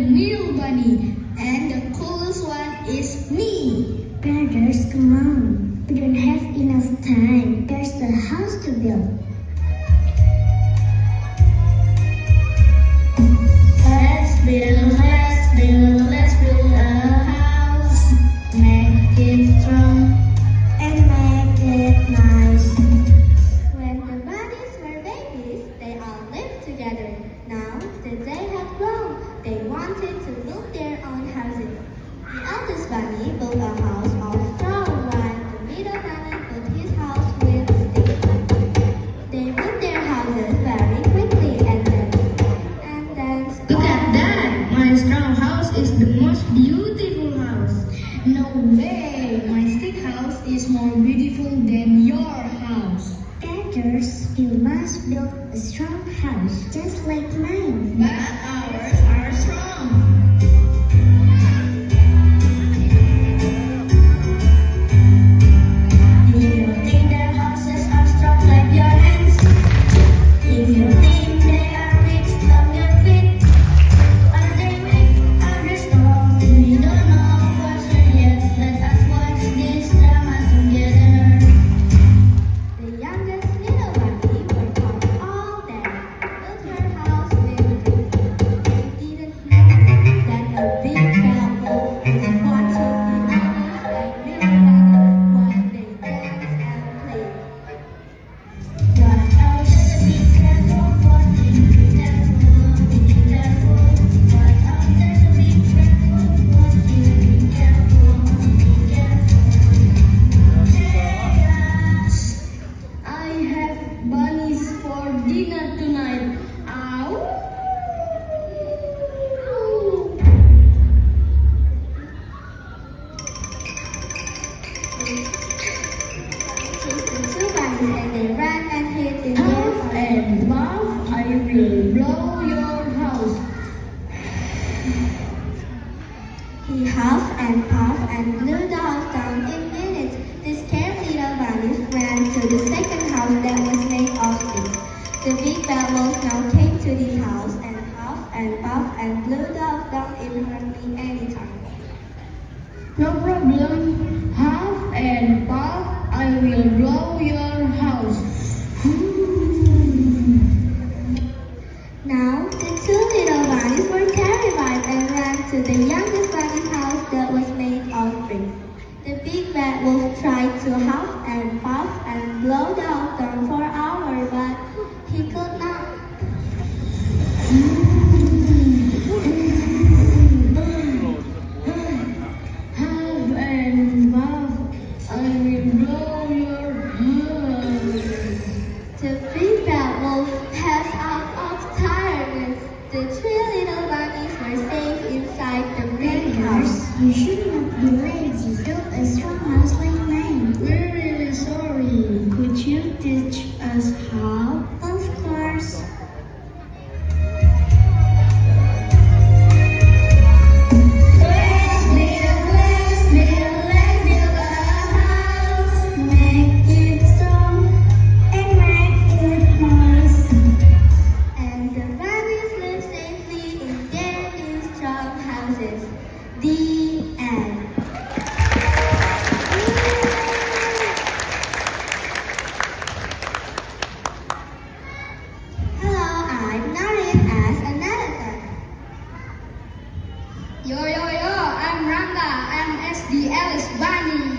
middle bunny, and the coolest one is me. Brothers, come on. We don't have enough time. There's the house to build. Let's build a house. Make it strong and make it nice. When the bunnies were babies, they all lived together. Now that they had grown, they wanted to build their own houses. The eldest bunny built a house of straw, while the middle bunny built his house with sticks. They built their houses very quickly and then Look at that! My straw house is the most beautiful house. No way! My stick house is more beautiful than your house. Brothers, you must build a strong house just like mine. But ours are strong. If you think their houses are strong, clap your hands. If you think they are weak, stomp your feet. Are they weak? Are they strong? We don't know for sure yet. Let us watch this drama together. the youngest little bunny worked hard all day, built her house with brick. They didn't know that a big bad wolf was watching the bunnies and little bunny while they danced and played. But oh, just be careful, watching, be careful, be careful. But oh, just be careful, watching, be careful, be careful. I have bunnies for dinner tonight. Ow! Chased the two bunnies and they ran and hid in their Puff house. and puff, I will blow your house. He huffed and puffed and blew the house down in minutes. The scared little bunnies ran to the second house that was made of sticks. The big bad wolf now came to this house and huffed and puffed and blew the house down in hardly any time. No problem. Puff and puff, I will blow your house. Now the two little bunnies were terrified and ran to the youngest bunny's house that was made of bricks. The big bad wolf tried to huff and puff and blow the house down for hours, but he could not. Puff and puff, I will blow your house. The big bad wolf passed out of tiredness. The three little bunnies were safe inside the big house. You should not be lazy. Build a strong house like mine. We're really sorry. Could you teach us how? Of course. Let's build a house. Make it strong and make it nice. And the bunnies lived safely in their new strong houses. The end. Hello, I'm Narin as a narrator. Yo, I'm Ranga. I'm SD Alice Bunny.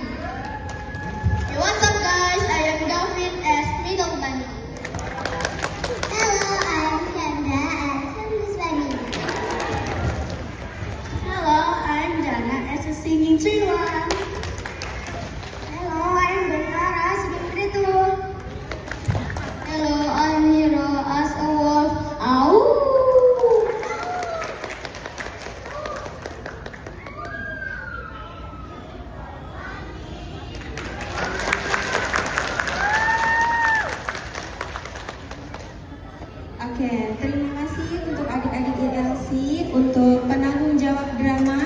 Hey, what's up guys? I am David as Middle Bunny. Hello, I'm Kendra as Miss Bunny. Hello, I'm Jana as a singing tree one. Hello, I'm Bernara singing Pritu. Hello, I'm Hero as a wolf. Ow! Oke, terima kasih untuk adik-adik ILC untuk penanggung jawab drama.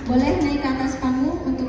Boleh naik ke atas panggung untuk